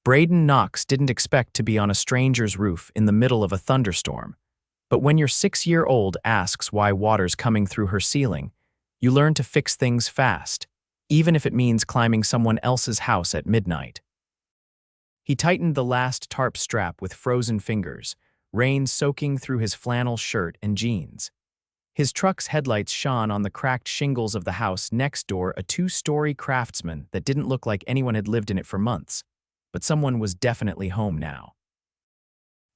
Brayden Knox didn't expect to be on a stranger's roof in the middle of a thunderstorm. But when your 6-year-old asks why water's coming through her ceiling, you learn to fix things fast, even if it means climbing someone else's house at midnight. He tightened the last tarp strap with frozen fingers, rain soaking through his flannel shirt and jeans. His truck's headlights shone on the cracked shingles of the house next door, a 2-story craftsman that didn't look like anyone had lived in it for months, but someone was definitely home now.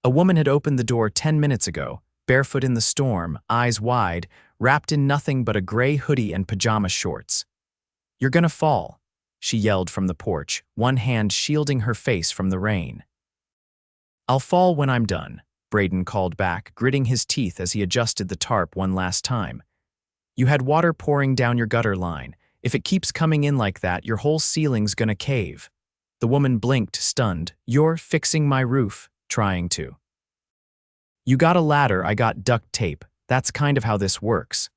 A woman had opened the door 10 minutes ago, barefoot in the storm, eyes wide, wrapped in nothing but a gray hoodie and pajama shorts. "You're gonna fall," she yelled from the porch, one hand shielding her face from the rain. "I'll fall when I'm done," Brayden called back, gritting his teeth as he adjusted the tarp one last time. "You had water pouring down your gutter line. If it keeps coming in like that, your whole ceiling's gonna cave." The woman blinked, stunned. "You're fixing my roof." "Trying to." "You got a ladder, I got duct tape. That's kind of how this works."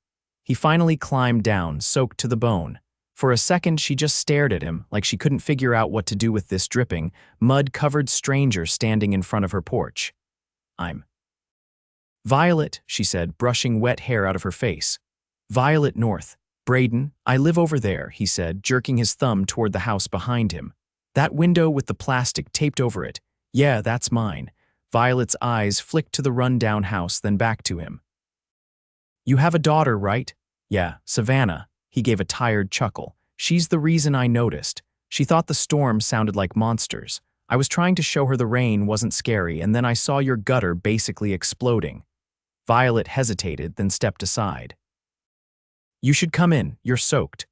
He finally climbed down, soaked to the bone. For a second, she just stared at him, like she couldn't figure out what to do with this dripping, mud-covered stranger standing in front of her porch. "I'm Violet," she said, brushing wet hair out of her face. "Violet North. Brayden, I live over there," he said, jerking his thumb toward the house behind him. "That window with the plastic taped over it. Yeah, that's mine." Violet's eyes flicked to the run-down house, then back to him. "You have a daughter, right?" "Yeah, Savannah." He gave a tired chuckle. "She's the reason I noticed. She thought the storm sounded like monsters. I was trying to show her the rain wasn't scary, and then I saw your gutter basically exploding." Violet hesitated, then stepped aside. "You should come in, you're soaked."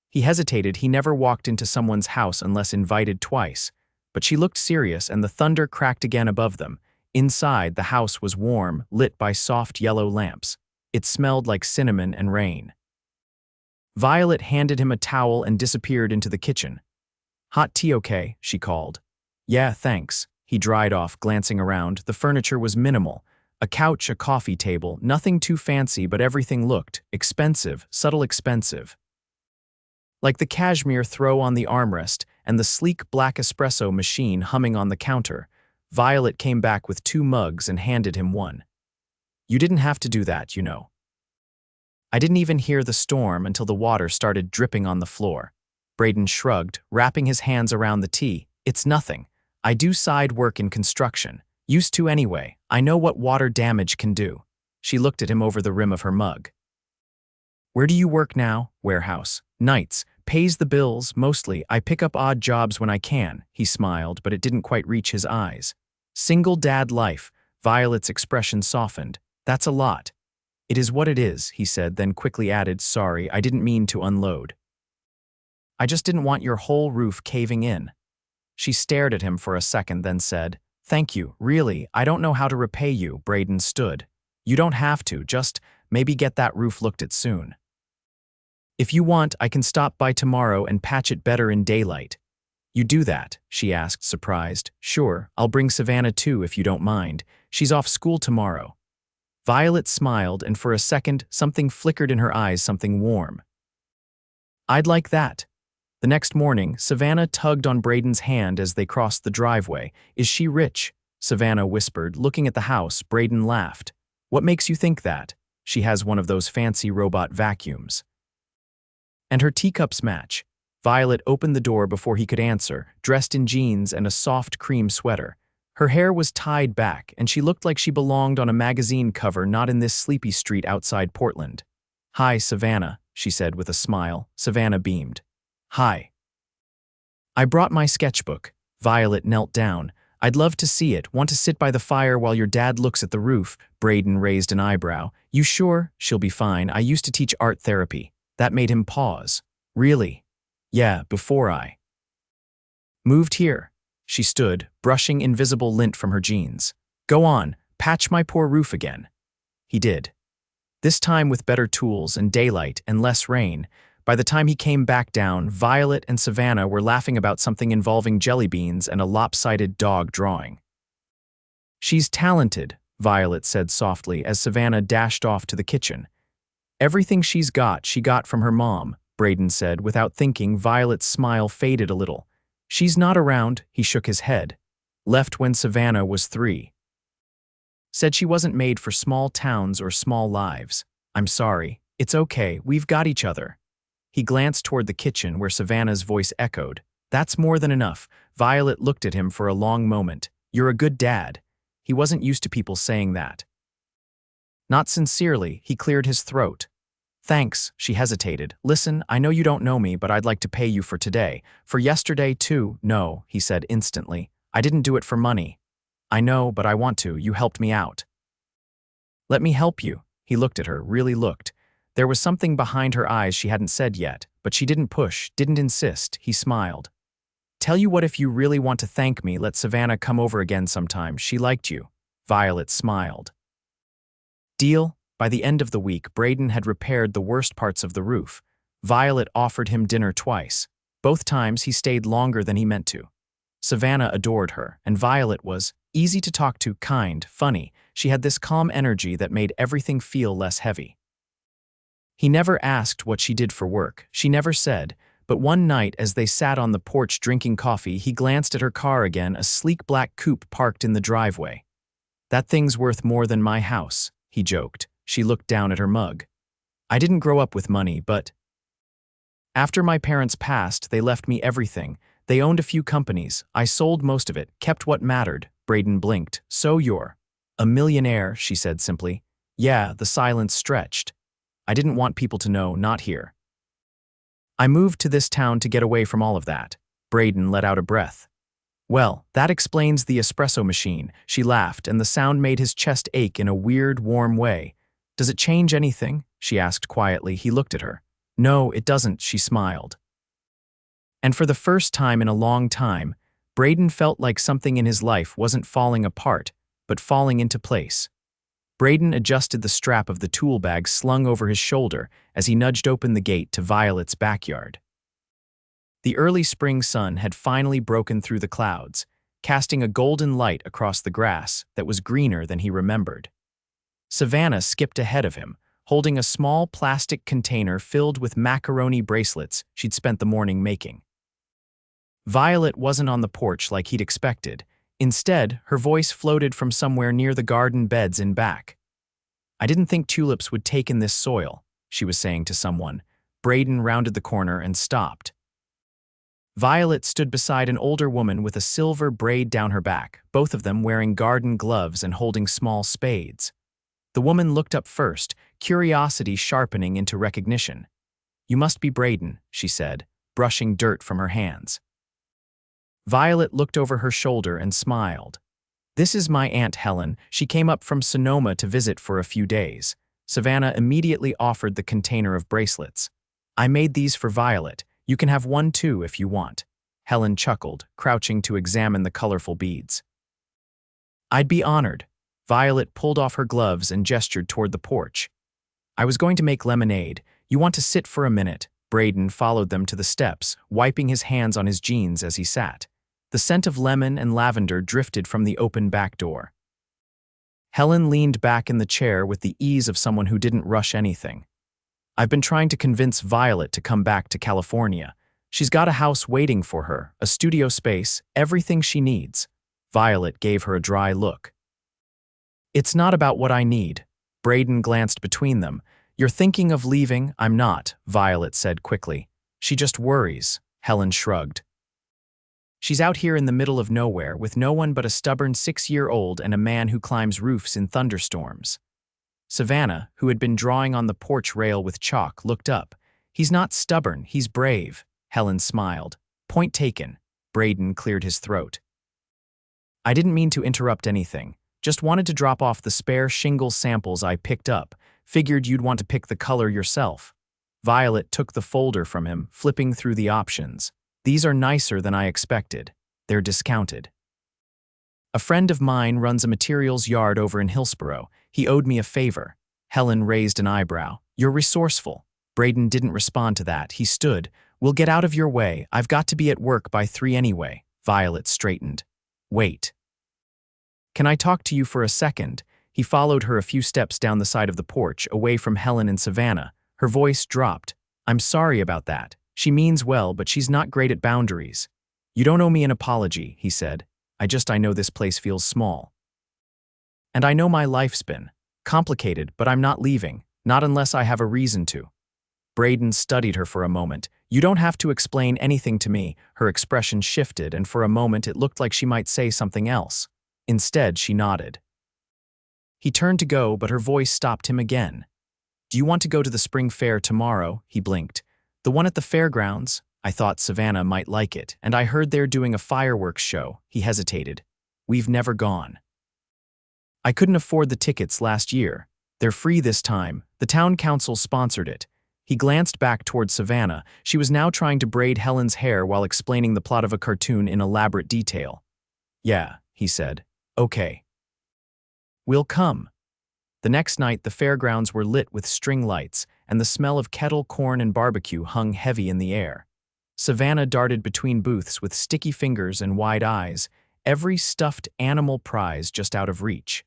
He hesitated. He never walked into someone's house unless invited twice. But she looked serious, and the thunder cracked again above them. Inside, the house was warm, lit by soft yellow lamps. It smelled like cinnamon and rain. Violet handed him a towel and disappeared into the kitchen. "Hot tea okay?" she called. "Yeah, thanks." He dried off, glancing around. The furniture was minimal. A couch, a coffee table, nothing too fancy, but everything looked expensive, subtle expensive. Like the cashmere throw on the armrest and the sleek black espresso machine humming on the counter, Violet came back with 2 mugs and handed him one. "You didn't have to do that, you know." "I didn't even hear the storm until the water started dripping on the floor." Brayden shrugged, wrapping his hands around the tea. "It's nothing. I do side work in construction. Used to anyway. I know what water damage can do." She looked at him over the rim of her mug. "Where do you work now?" "Warehouse. Nights. Pays the bills, mostly. I pick up odd jobs when I can." He smiled, but it didn't quite reach his eyes. "Single dad life." Violet's expression softened. "That's a lot." "It is what it is," he said, then quickly added, "Sorry, I didn't mean to unload. I just didn't want your whole roof caving in." She stared at him for a second, then said, "Thank you, really, I don't know how to repay you." Brayden stood. "You don't have to, just maybe get that roof looked at soon. If you want, I can stop by tomorrow and patch it better in daylight." "You do that?" she asked, surprised. "Sure, I'll bring Savannah too if you don't mind. She's off school tomorrow." Violet smiled, and for a second, something flickered in her eyes, something warm. "I'd like that." The next morning, Savannah tugged on Brayden's hand as they crossed the driveway. "Is she rich?" Savannah whispered, looking at the house. Brayden laughed. "What makes you think that?" "She has one of those fancy robot vacuums. And her teacups match." Violet opened the door before he could answer, dressed in jeans and a soft cream sweater. Her hair was tied back, and she looked like she belonged on a magazine cover, not in this sleepy street outside Portland. "Hi, Savannah," she said with a smile. Savannah beamed. "Hi. I brought my sketchbook." Violet knelt down. "I'd love to see it. Want to sit by the fire while your dad looks at the roof." Brayden raised an eyebrow. "You sure?" "She'll be fine. I used to teach art therapy." That made him pause. "Really?" "Yeah, before I moved here." She stood, brushing invisible lint from her jeans. "Go on, patch my poor roof again." He did. This time with better tools and daylight and less rain. By the time he came back down, Violet and Savannah were laughing about something involving jelly beans and a lopsided dog drawing. "She's talented," Violet said softly as Savannah dashed off to the kitchen. "Everything she got from her mom," Brayden said. Without thinking, Violet's smile faded a little. She's not around, he shook his head. Left when Savannah was 3. Said she wasn't made for small towns or small lives. I'm sorry. It's okay, we've got each other. He glanced toward the kitchen where Savannah's voice echoed. That's more than enough. Violet looked at him for a long moment. You're a good dad. He wasn't used to people saying that. Not sincerely, he cleared his throat. Thanks, she hesitated. Listen, I know you don't know me, but I'd like to pay you for today. For yesterday, too. No, he said instantly. I didn't do it for money. I know, but I want to. You helped me out. Let me help you. He looked at her, really looked. There was something behind her eyes she hadn't said yet, but she didn't push, didn't insist. He smiled. Tell you what, if you really want to thank me, let Savannah come over again sometime. She liked you. Violet smiled. Deal? By the end of the week, Brayden had repaired the worst parts of the roof. Violet offered him dinner twice. Both times he stayed longer than he meant to. Savannah adored her, and Violet was easy to talk to, kind, funny. She had this calm energy that made everything feel less heavy. He never asked what she did for work. She never said, but one night as they sat on the porch drinking coffee, he glanced at her car again, a sleek black coupe parked in the driveway. That thing's worth more than my house, he joked. She looked down at her mug. I didn't grow up with money, but after my parents passed, they left me everything. They owned a few companies. I sold most of it, kept what mattered. Brayden blinked. So you're a millionaire, she said simply. Yeah, the silence stretched. I didn't want people to know, not here. I moved to this town to get away from all of that. Brayden let out a breath. Well, that explains the espresso machine. She laughed, and the sound made his chest ache in a weird, warm way. Does it change anything? She asked quietly. He looked at her. No, it doesn't, she smiled. And for the first time in a long time, Brayden felt like something in his life wasn't falling apart, but falling into place. Brayden adjusted the strap of the tool bag slung over his shoulder as he nudged open the gate to Violet's backyard. The early spring sun had finally broken through the clouds, casting a golden light across the grass that was greener than he remembered. Savannah skipped ahead of him, holding a small plastic container filled with macaroni bracelets she'd spent the morning making. Violet wasn't on the porch like he'd expected. Instead, her voice floated from somewhere near the garden beds in back. I didn't think tulips would take in this soil, she was saying to someone. Brayden rounded the corner and stopped. Violet stood beside an older woman with a silver braid down her back, both of them wearing garden gloves and holding small spades. The woman looked up first, curiosity sharpening into recognition. You must be Brayden, she said, brushing dirt from her hands. Violet looked over her shoulder and smiled. This is my Aunt Helen. She came up from Sonoma to visit for a few days. Savannah immediately offered the container of bracelets. I made these for Violet. You can have one too if you want. Helen chuckled, crouching to examine the colorful beads. I'd be honored. Violet pulled off her gloves and gestured toward the porch. I was going to make lemonade. You want to sit for a minute? Brayden followed them to the steps, wiping his hands on his jeans as he sat. The scent of lemon and lavender drifted from the open back door. Helen leaned back in the chair with the ease of someone who didn't rush anything. I've been trying to convince Violet to come back to California. She's got a house waiting for her, a studio space, everything she needs. Violet gave her a dry look. It's not about what I need. Brayden glanced between them. You're thinking of leaving? I'm not, Violet said quickly. She just worries. Helen shrugged. She's out here in the middle of nowhere with no one but a stubborn 6-year-old and a man who climbs roofs in thunderstorms. Savannah, who had been drawing on the porch rail with chalk, looked up. He's not stubborn, he's brave. Helen smiled. Point taken. Brayden cleared his throat. I didn't mean to interrupt anything. Just wanted to drop off the spare shingle samples I picked up. Figured you'd want to pick the color yourself. Violet took the folder from him, flipping through the options. These are nicer than I expected. They're discounted. A friend of mine runs a materials yard over in Hillsboro. He owed me a favor. Helen raised an eyebrow. You're resourceful. Brayden didn't respond to that. He stood. We'll get out of your way. I've got to be at work by 3 anyway. Violet straightened. Wait. Can I talk to you for a second? He followed her a few steps down the side of the porch, away from Helen and Savannah. Her voice dropped. I'm sorry about that. She means well, but she's not great at boundaries. You don't owe me an apology, he said. I know this place feels small. And I know my life's been complicated, but I'm not leaving, not unless I have a reason to. Brayden studied her for a moment. You don't have to explain anything to me. Her expression shifted, and for a moment it looked like she might say something else. Instead, she nodded. He turned to go, but her voice stopped him again. Do you want to go to the spring fair tomorrow? He blinked. The one at the fairgrounds? I thought Savannah might like it, and I heard they're doing a fireworks show. He hesitated. We've never gone. I couldn't afford the tickets last year. They're free this time. The town council sponsored it. He glanced back toward Savannah. She was now trying to braid Helen's hair while explaining the plot of a cartoon in elaborate detail. Yeah, he said. Okay. We'll come. The next night, the fairgrounds were lit with string lights, and the smell of kettle corn and barbecue hung heavy in the air. Savannah darted between booths with sticky fingers and wide eyes, every stuffed animal prize just out of reach.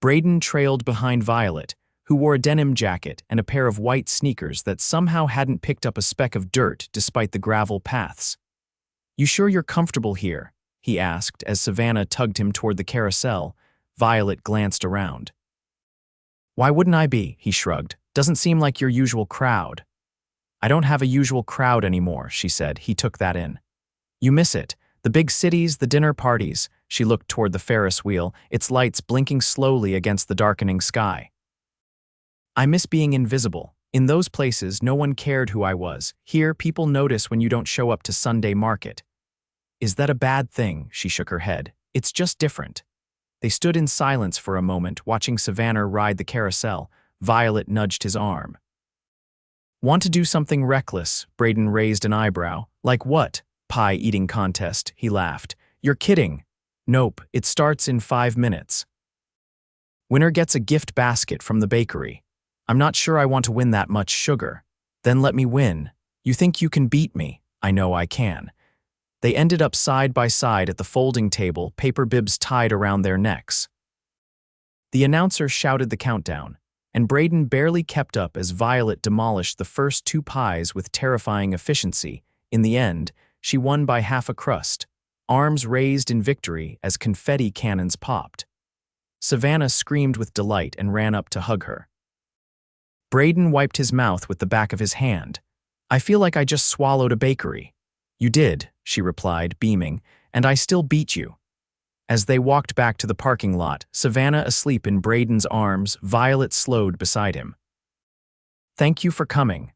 Brayden trailed behind Violet, who wore a denim jacket and a pair of white sneakers that somehow hadn't picked up a speck of dirt despite the gravel paths. You sure you're comfortable here? He asked as Savannah tugged him toward the carousel. Violet glanced around. Why wouldn't I be? He shrugged. Doesn't seem like your usual crowd. I don't have a usual crowd anymore, she said. He took that in. You miss it. The big cities, the dinner parties. She looked toward the Ferris wheel, its lights blinking slowly against the darkening sky. I miss being invisible. In those places, no one cared who I was. Here, people notice when you don't show up to Sunday market. Is that a bad thing? She shook her head. It's just different. They stood in silence for a moment, watching Savannah ride the carousel. Violet nudged his arm. Want to do something reckless? Brayden raised an eyebrow. Like what? Pie-eating contest, he laughed. You're kidding. Nope, it starts in 5 minutes. Winner gets a gift basket from the bakery. I'm not sure I want to win that much sugar. Then let me win. You think you can beat me? I know I can. They ended up side by side at the folding table, paper bibs tied around their necks. The announcer shouted the countdown, and Brayden barely kept up as Violet demolished the first 2 pies with terrifying efficiency. In the end, she won by half a crust, arms raised in victory as confetti cannons popped. Savannah screamed with delight and ran up to hug her. Brayden wiped his mouth with the back of his hand. I feel like I just swallowed a bakery. You did, she replied, beaming, and I still beat you. As they walked back to the parking lot, Savannah asleep in Brayden's arms, Violet slowed beside him. Thank you for coming.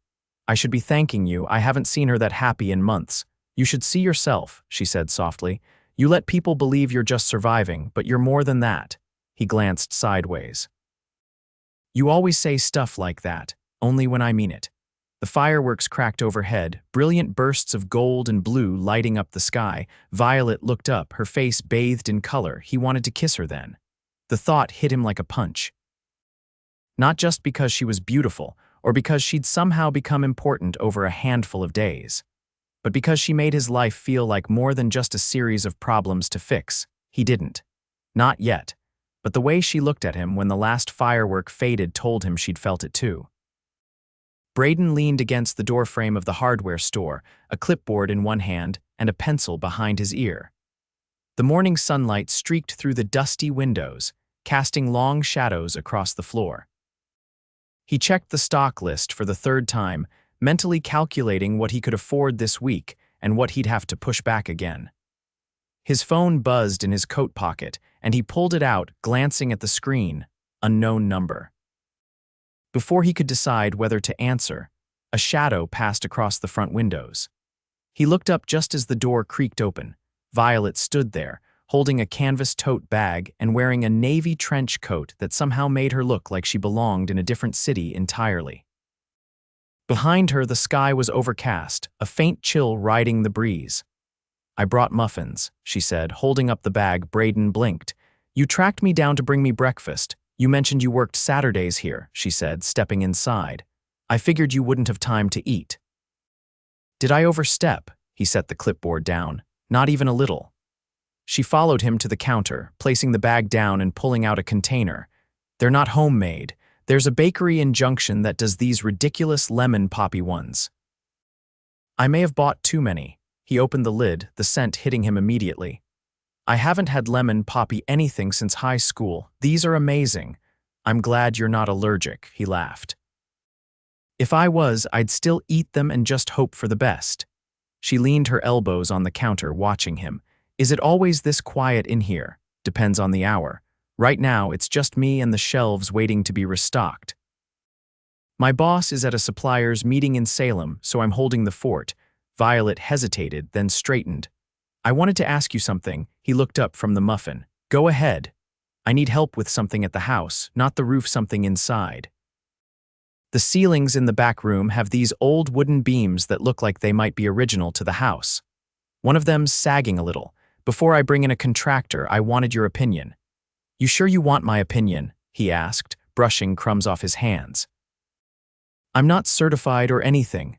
I should be thanking you. I haven't seen her that happy in months. You should see yourself, she said softly. You let people believe you're just surviving, but you're more than that. He glanced sideways. You always say stuff like that, only when I mean it. The fireworks cracked overhead, brilliant bursts of gold and blue lighting up the sky. Violet looked up, her face bathed in color. He wanted to kiss her then. The thought hit him like a punch. Not just because she was beautiful, or because she'd somehow become important over a handful of days, but because she made his life feel like more than just a series of problems to fix. He didn't. Not yet. But the way she looked at him when the last firework faded told him she'd felt it too. Brayden leaned against the doorframe of the hardware store, a clipboard in one hand and a pencil behind his ear. The morning sunlight streaked through the dusty windows, casting long shadows across the floor. He checked the stock list for the 3rd time, mentally calculating what he could afford this week and what he'd have to push back again. His phone buzzed in his coat pocket, and he pulled it out, glancing at the screen. Unknown number. Before he could decide whether to answer, a shadow passed across the front windows. He looked up just as the door creaked open. Violet stood there, holding a canvas tote bag and wearing a navy trench coat that somehow made her look like she belonged in a different city entirely. Behind her, the sky was overcast, a faint chill riding the breeze. I brought muffins, she said, holding up the bag. Brayden blinked. You tracked me down to bring me breakfast. You mentioned you worked Saturdays here, she said, stepping inside. I figured you wouldn't have time to eat. Did I overstep? He set the clipboard down. Not even a little. She followed him to the counter, placing the bag down and pulling out a container. They're not homemade. There's a bakery in Junction that does these ridiculous lemon poppy ones. I may have bought too many. He opened the lid, the scent hitting him immediately. I haven't had lemon poppy anything since high school. These are amazing. I'm glad you're not allergic, he laughed. If I was, I'd still eat them and just hope for the best. She leaned her elbows on the counter, watching him. Is it always this quiet in here? Depends on the hour. Right now, it's just me and the shelves waiting to be restocked. My boss is at a supplier's meeting in Salem, so I'm holding the fort. Violet hesitated, then straightened. I wanted to ask you something. He looked up from the muffin. Go ahead. I need help with something at the house, not the roof, something inside. The ceilings in the back room have these old wooden beams that look like they might be original to the house. One of them's sagging a little. Before I bring in a contractor, I wanted your opinion. You sure you want my opinion? He asked, brushing crumbs off his hands. I'm not certified or anything.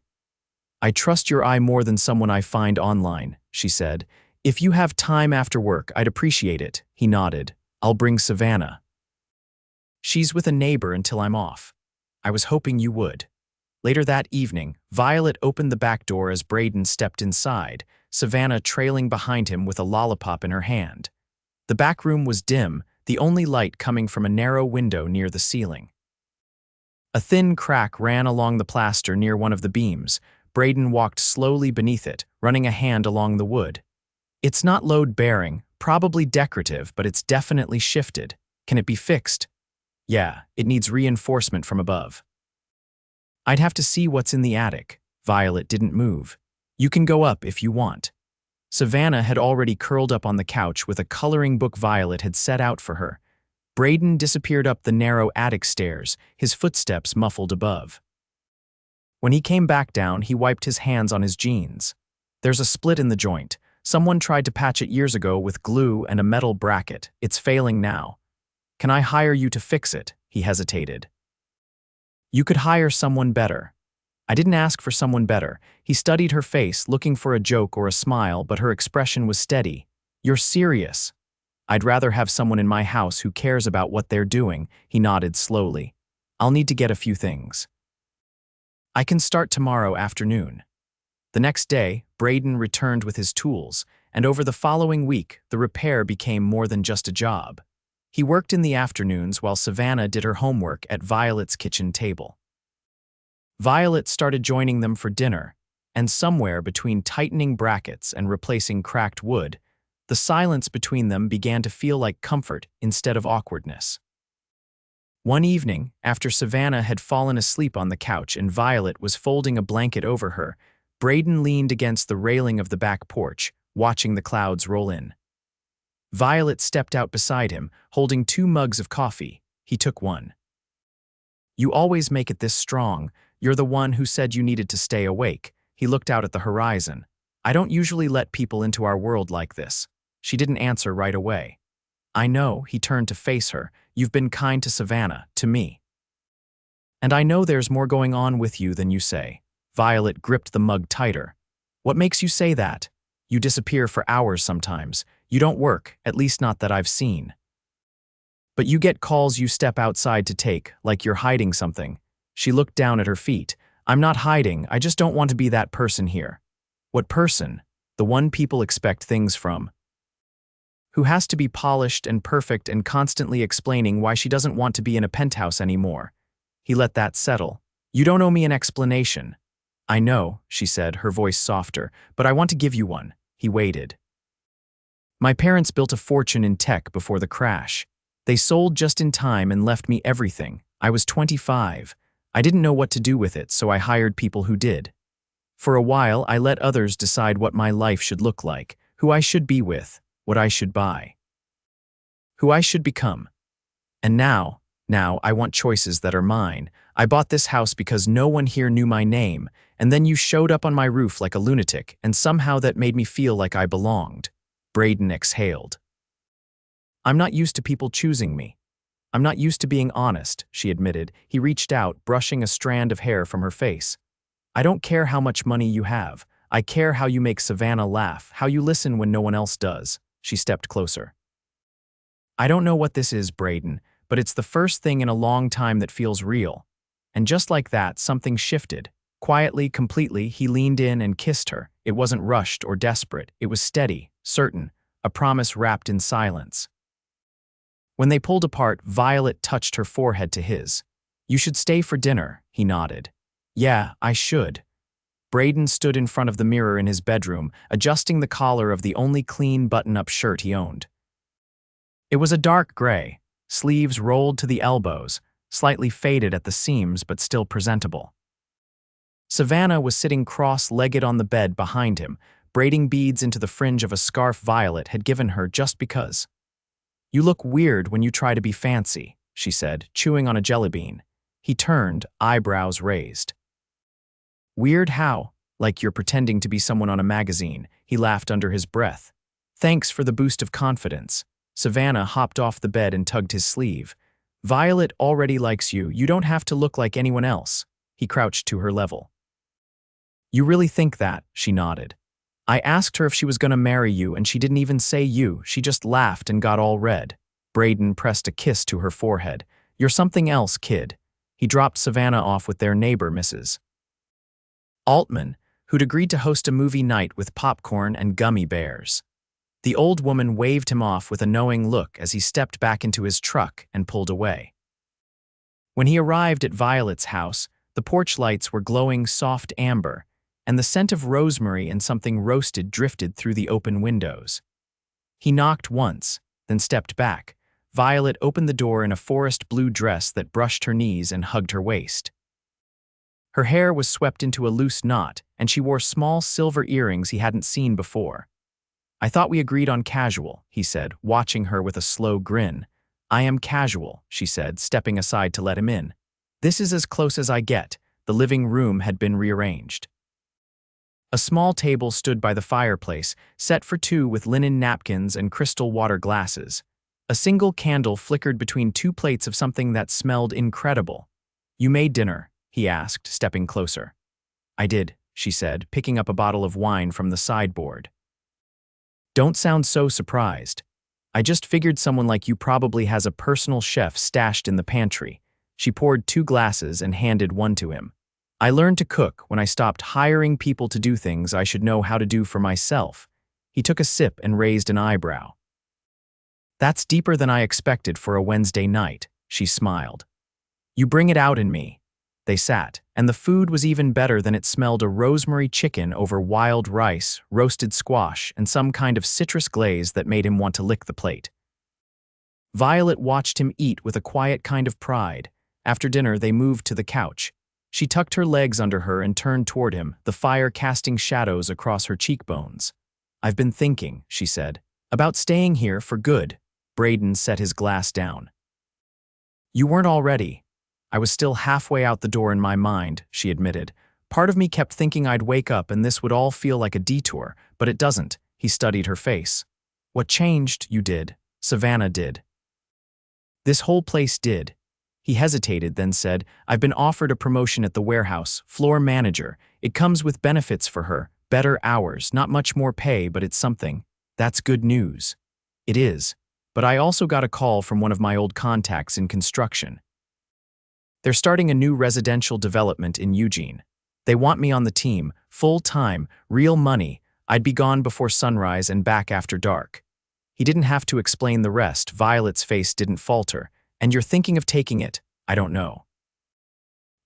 I trust your eye more than someone I find online, she said. If you have time after work, I'd appreciate it. He nodded. I'll bring Savannah. She's with a neighbor until I'm off. I was hoping you would. Later that evening, Violet opened the back door as Brayden stepped inside, Savannah trailing behind him with a lollipop in her hand. The back room was dim, the only light coming from a narrow window near the ceiling. A thin crack ran along the plaster near one of the beams. Brayden walked slowly beneath it, running a hand along the wood. It's not load-bearing, probably decorative, but it's definitely shifted. Can it be fixed? Yeah, it needs reinforcement from above. I'd have to see what's in the attic. Violet didn't move. You can go up if you want. Savannah had already curled up on the couch with a coloring book Violet had set out for her. Brayden disappeared up the narrow attic stairs, his footsteps muffled above. When he came back down, he wiped his hands on his jeans. There's a split in the joint. Someone tried to patch it years ago with glue and a metal bracket. It's failing now. Can I hire you to fix it? He hesitated. You could hire someone better. I didn't ask for someone better. He studied her face, looking for a joke or a smile, but her expression was steady. You're serious. I'd rather have someone in my house who cares about what they're doing. He nodded slowly. I'll need to get a few things. I can start tomorrow afternoon. The next day, Brayden returned with his tools, and over the following week, the repair became more than just a job. He worked in the afternoons while Savannah did her homework at Violet's kitchen table. Violet started joining them for dinner, and somewhere between tightening brackets and replacing cracked wood, the silence between them began to feel like comfort instead of awkwardness. One evening, after Savannah had fallen asleep on the couch and Violet was folding a blanket over her, Brayden leaned against the railing of the back porch, watching the clouds roll in. Violet stepped out beside him, holding 2 mugs of coffee. He took one. You always make it this strong. You're the one who said you needed to stay awake. He looked out at the horizon. I don't usually let people into our world like this. She didn't answer right away. I know, he turned to face her. You've been kind to Savannah, to me. And I know there's more going on with you than you say. Violet gripped the mug tighter. What makes you say that? You disappear for hours sometimes. You don't work, at least not that I've seen. But you get calls you step outside to take, like you're hiding something. She looked down at her feet. I'm not hiding, I just don't want to be that person here. What person? The one people expect things from. Who has to be polished and perfect and constantly explaining why she doesn't want to be in a penthouse anymore. He let that settle. You don't owe me an explanation. I know, she said, her voice softer, but I want to give you one. He waited. My parents built a fortune in tech before the crash. They sold just in time and left me everything. I was 25. I didn't know what to do with it, so I hired people who did. For a while, I let others decide what my life should look like, who I should be with, what I should buy, who I should become. And now I want choices that are mine. I bought this house because no one here knew my name, and then you showed up on my roof like a lunatic, and somehow that made me feel like I belonged. Brayden exhaled. I'm not used to people choosing me. I'm not used to being honest, she admitted. He reached out, brushing a strand of hair from her face. I don't care how much money you have. I care how you make Savannah laugh, how you listen when no one else does. She stepped closer. I don't know what this is, Brayden, but it's the first thing in a long time that feels real. And just like that, something shifted. Quietly, completely, he leaned in and kissed her. It wasn't rushed or desperate. It was steady, certain, a promise wrapped in silence. When they pulled apart, Violet touched her forehead to his. "You should stay for dinner," he nodded. "Yeah, I should." Brayden stood in front of the mirror in his bedroom, adjusting the collar of the only clean button-up shirt he owned. It was a dark gray, sleeves rolled to the elbows, slightly faded at the seams but still presentable. Savannah was sitting cross-legged on the bed behind him, braiding beads into the fringe of a scarf Violet had given her just because. "You look weird when you try to be fancy," she said, chewing on a jelly bean. He turned, eyebrows raised. "Weird how? Like you're pretending to be someone on a magazine," he laughed under his breath. "Thanks for the boost of confidence." Savannah hopped off the bed and tugged his sleeve. "Violet already likes you. You don't have to look like anyone else." He crouched to her level. "You really think that?" She nodded. "I asked her if she was going to marry you, and she didn't even say you. She just laughed and got all red." Brayden pressed a kiss to her forehead. "You're something else, kid." He dropped Savannah off with their neighbor, Mrs. Altman, who'd agreed to host a movie night with popcorn and gummy bears. The old woman waved him off with a knowing look as he stepped back into his truck and pulled away. When he arrived at Violet's house, the porch lights were glowing soft amber, and the scent of rosemary and something roasted drifted through the open windows. He knocked once, then stepped back. Violet opened the door in a forest blue dress that brushed her knees and hugged her waist. Her hair was swept into a loose knot, and she wore small silver earrings he hadn't seen before. "I thought we agreed on casual," he said, watching her with a slow grin. "I am casual," she said, stepping aside to let him in. "This is as close as I get." The living room had been rearranged. A small table stood by the fireplace, set for two with linen napkins and crystal water glasses. A single candle flickered between two plates of something that smelled incredible. "You made dinner?" he asked, stepping closer. "I did," she said, picking up a bottle of wine from the sideboard. "Don't sound so surprised. I just figured someone like you probably has a personal chef stashed in the pantry." She poured 2 glasses and handed one to him. "I learned to cook when I stopped hiring people to do things I should know how to do for myself." He took a sip and raised an eyebrow. "That's deeper than I expected for a Wednesday night," she smiled. "You bring it out in me." They sat, and the food was even better than it smelled: a rosemary chicken over wild rice, roasted squash, and some kind of citrus glaze that made him want to lick the plate. Violet watched him eat with a quiet kind of pride. After dinner, they moved to the couch. She tucked her legs under her and turned toward him, the fire casting shadows across her cheekbones. "I've been thinking," she said, "about staying here for good." Brayden set his glass down. "You weren't already." "I was still halfway out the door in my mind," she admitted. "Part of me kept thinking I'd wake up and this would all feel like a detour, but it doesn't." He studied her face. "What changed? You did. Savannah did. This whole place did." He hesitated, then said, "I've been offered a promotion at the warehouse, floor manager. It comes with benefits for her, better hours, not much more pay, but it's something." "That's good news." "It is. But I also got a call from one of my old contacts in construction. They're starting a new residential development in Eugene. They want me on the team, full-time, real money. I'd be gone before sunrise and back after dark." He didn't have to explain the rest. Violet's face didn't falter. "And you're thinking of taking it?" "I don't know."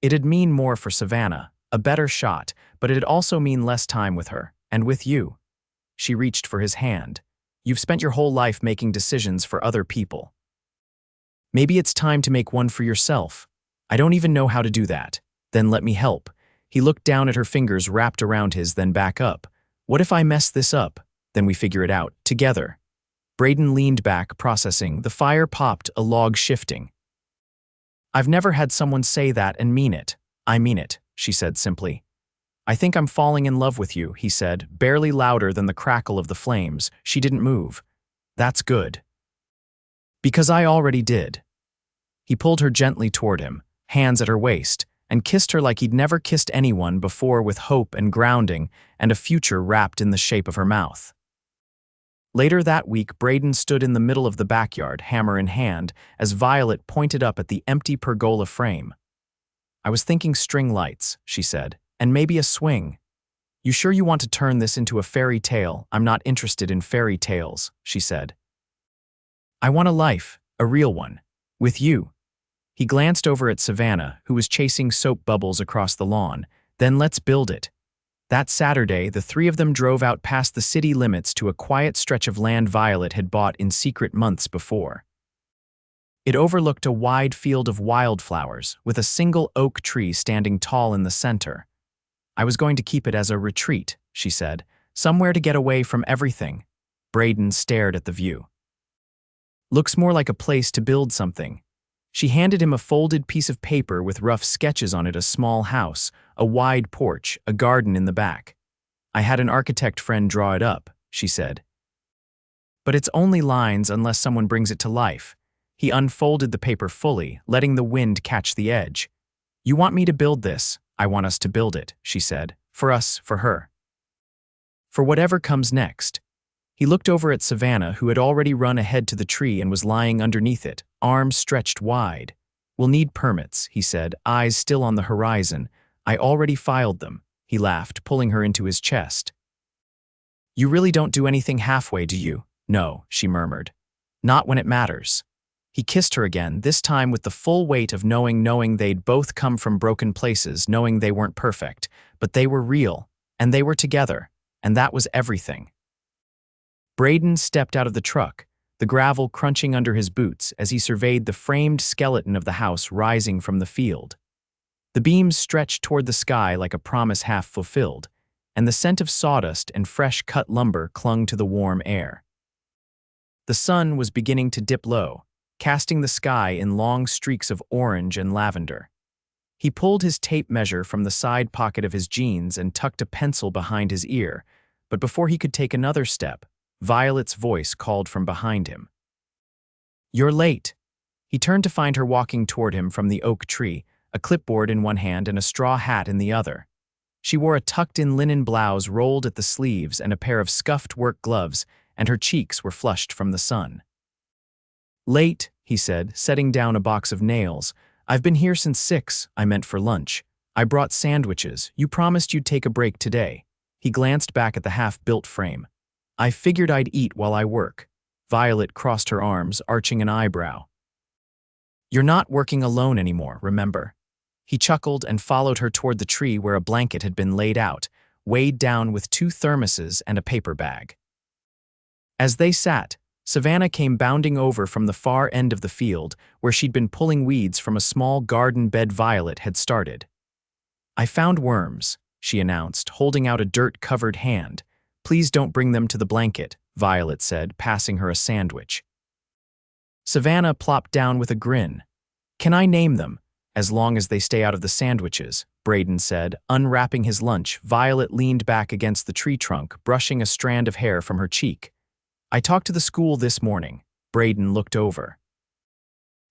It'd mean more for Savannah, a better shot, but it'd also mean less time with her, and with you. She reached for his hand. "You've spent your whole life making decisions for other people. Maybe it's time to make one for yourself." "I don't even know how to do that." "Then let me help." He looked down at her fingers wrapped around his, then back up. "What if I mess this up? Then we figure it out, together." Brayden leaned back, processing. The fire popped, a log shifting. "I've never had someone say that and mean it." "I mean it," she said simply. "I think I'm falling in love with you," he said, barely louder than the crackle of the flames. She didn't move. "That's good." "Because I already did." He pulled her gently toward him, hands at her waist, and kissed her like he'd never kissed anyone before, with hope and grounding and a future wrapped in the shape of her mouth. Later that week, Brayden stood in the middle of the backyard, hammer in hand, as Violet pointed up at the empty pergola frame. "I was thinking string lights," she said, "and maybe a swing." You sure you want to turn this into a fairy tale? I'm not interested in fairy tales, she said. I want a life, a real one. With you. He glanced over at Savannah, who was chasing soap bubbles across the lawn. Then let's build it. That Saturday, the three of them drove out past the city limits to a quiet stretch of land Violet had bought in secret months before. It overlooked a wide field of wildflowers, with a single oak tree standing tall in the center. I was going to keep it as a retreat, she said, somewhere to get away from everything. Brayden stared at the view. Looks more like a place to build something. She handed him a folded piece of paper with rough sketches on it: a small house, a wide porch, a garden in the back. I had an architect friend draw it up, she said. But it's only lines unless someone brings it to life. He unfolded the paper fully, letting the wind catch the edge. You want me to build this? I want us to build it, she said. For us, for her. For whatever comes next. He looked over at Savannah, who had already run ahead to the tree and was lying underneath it, arms stretched wide. We'll need permits, he said, eyes still on the horizon. I already filed them, he laughed, pulling her into his chest. You really don't do anything halfway, do you? No, she murmured. Not when it matters. He kissed her again, this time with the full weight of knowing they'd both come from broken places, knowing they weren't perfect, but they were real, and they were together, and that was everything. Brayden stepped out of the truck, the gravel crunching under his boots as he surveyed the framed skeleton of the house rising from the field. The beams stretched toward the sky like a promise half fulfilled, and the scent of sawdust and fresh-cut lumber clung to the warm air. The sun was beginning to dip low, casting the sky in long streaks of orange and lavender. He pulled his tape measure from the side pocket of his jeans and tucked a pencil behind his ear, but before he could take another step, Violet's voice called from behind him. You're late. He turned to find her walking toward him from the oak tree, a clipboard in one hand and a straw hat in the other. She wore a tucked-in linen blouse rolled at the sleeves and a pair of scuffed work gloves, and her cheeks were flushed from the sun. Late, he said, setting down a box of nails. I've been here since 6, I meant for lunch. I brought sandwiches. You promised you'd take a break today. He glanced back at the half-built frame. I figured I'd eat while I work. Violet crossed her arms, arching an eyebrow. You're not working alone anymore, remember? He chuckled and followed her toward the tree where a blanket had been laid out, weighed down with 2 thermoses and a paper bag. As they sat, Savannah came bounding over from the far end of the field where she'd been pulling weeds from a small garden bed Violet had started. I found worms, she announced, holding out a dirt-covered hand. Please don't bring them to the blanket, Violet said, passing her a sandwich. Savannah plopped down with a grin. Can I name them? As long as they stay out of the sandwiches, Brayden said, unwrapping his lunch. Violet leaned back against the tree trunk, brushing a strand of hair from her cheek. I talked to the school this morning. Brayden looked over.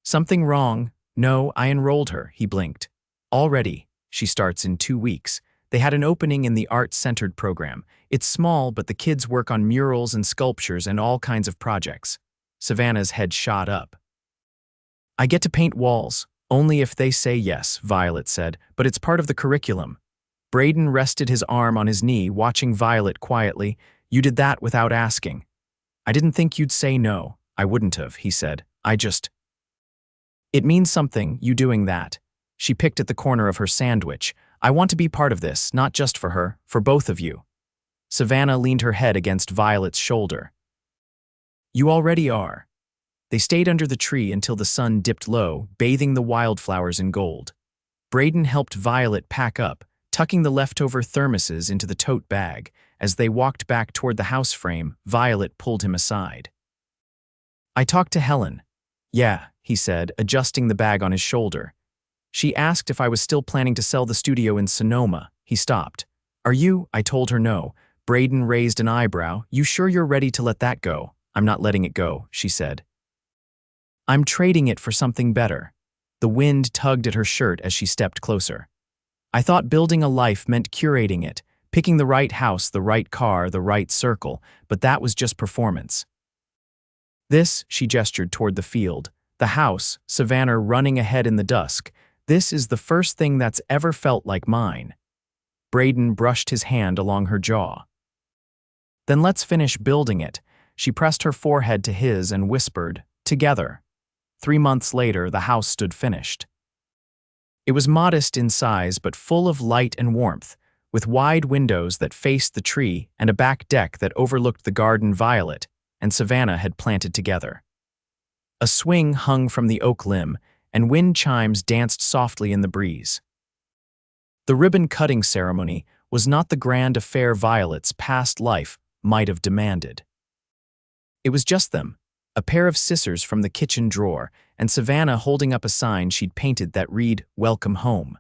Something wrong? No, I enrolled her, he blinked. Already. She starts in 2 weeks. They had an opening in the art-centered program. It's small, but the kids work on murals and sculptures and all kinds of projects. Savannah's head shot up. I get to paint walls, only if they say yes, Violet said, but it's part of the curriculum. Brayden rested his arm on his knee, watching Violet quietly. You did that without asking. I didn't think you'd say no. I wouldn't have, he said. It means something, you doing that. She picked at the corner of her sandwich. I want to be part of this, not just for her, for both of you. Savannah leaned her head against Violet's shoulder. You already are. They stayed under the tree until the sun dipped low, bathing the wildflowers in gold. Brayden helped Violet pack up, tucking the leftover thermoses into the tote bag. As they walked back toward the house frame, Violet pulled him aside. I talked to Helen. Yeah, he said, adjusting the bag on his shoulder. She asked if I was still planning to sell the studio in Sonoma. He stopped. Are you? I told her no. Brayden raised an eyebrow. You sure you're ready to let that go? I'm not letting it go, she said. I'm trading it for something better. The wind tugged at her shirt as she stepped closer. I thought building a life meant curating it, picking the right house, the right car, the right circle, but that was just performance. This, she gestured toward the field, the house, Savannah running ahead in the dusk. This is the first thing that's ever felt like mine. Brayden brushed his hand along her jaw. Then let's finish building it. She pressed her forehead to his and whispered, together. 3 months later, the house stood finished. It was modest in size but full of light and warmth, with wide windows that faced the tree and a back deck that overlooked the garden Violet and Savannah had planted together. A swing hung from the oak limb, and wind chimes danced softly in the breeze. The ribbon-cutting ceremony was not the grand affair Violet's past life might have demanded. It was just them, a pair of scissors from the kitchen drawer, and Savannah holding up a sign she'd painted that read, "Welcome home."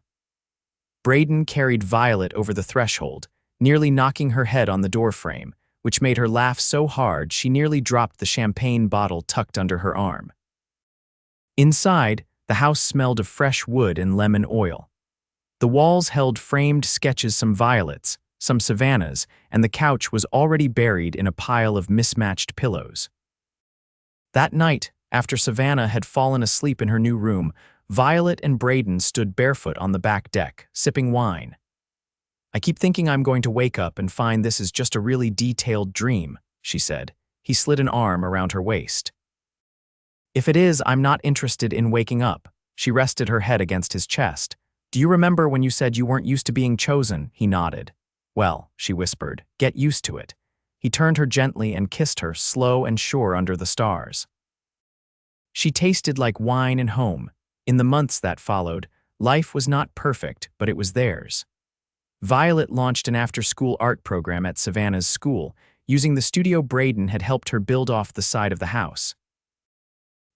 Brayden carried Violet over the threshold, nearly knocking her head on the doorframe, which made her laugh so hard she nearly dropped the champagne bottle tucked under her arm. Inside, the house smelled of fresh wood and lemon oil. The walls held framed sketches, some Violets, some Savannah's, and the couch was already buried in a pile of mismatched pillows. That night, after Savannah had fallen asleep in her new room, Violet and Brayden stood barefoot on the back deck, sipping wine. "I keep thinking I'm going to wake up and find this is just a really detailed dream," she said. He slid an arm around her waist. "If it is, I'm not interested in waking up." She rested her head against his chest. "Do you remember when you said you weren't used to being chosen?" He nodded. "Well," she whispered, "get used to it." He turned her gently and kissed her, slow and sure under the stars. She tasted like wine and home. In the months that followed, life was not perfect, but it was theirs. Violet launched an after-school art program at Savannah's school, using the studio Brayden had helped her build off the side of the house.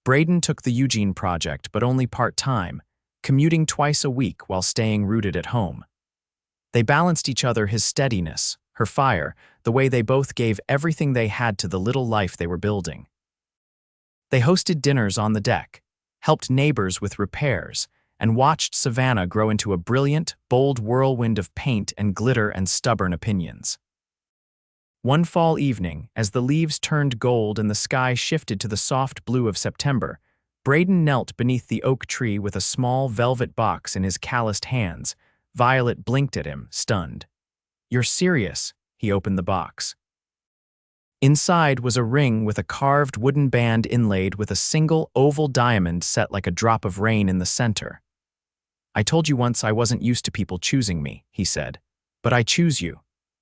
Brayden took the Eugene project, but only part-time, commuting twice a week while staying rooted at home. They balanced each other, his steadiness, her fire, the way they both gave everything they had to the little life they were building. They hosted dinners on the deck, helped neighbors with repairs, and watched Savannah grow into a brilliant, bold whirlwind of paint and glitter and stubborn opinions. One fall evening, as the leaves turned gold and the sky shifted to the soft blue of September, Brayden knelt beneath the oak tree with a small velvet box in his calloused hands. Violet blinked at him, stunned. "You're serious?" He opened the box. Inside was a ring with a carved wooden band inlaid with a single oval diamond set like a drop of rain in the center. "I told you once I wasn't used to people choosing me," he said. "But I choose you.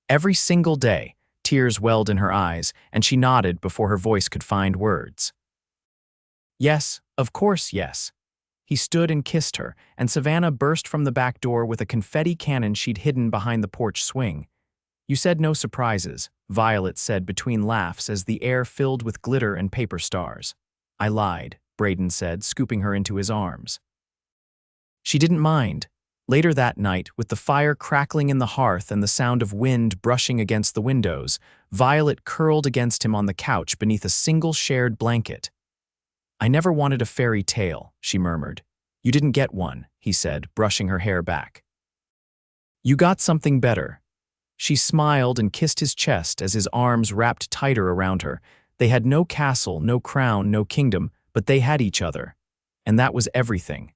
Every single day." Tears welled in her eyes, and she nodded before her voice could find words. "Yes, of course, yes." He stood and kissed her, and Savannah burst from the back door with a confetti cannon she'd hidden behind the porch swing. "You said no surprises," Violet said between laughs as the air filled with glitter and paper stars. "I lied," Brayden said, scooping her into his arms. She didn't mind. Later that night, with the fire crackling in the hearth and the sound of wind brushing against the windows, Violet curled against him on the couch beneath a single shared blanket. "I never wanted a fairy tale," she murmured. "You didn't get one," he said, brushing her hair back. "You got something better." She smiled and kissed his chest as his arms wrapped tighter around her. They had no castle, no crown, no kingdom, but they had each other. And that was everything.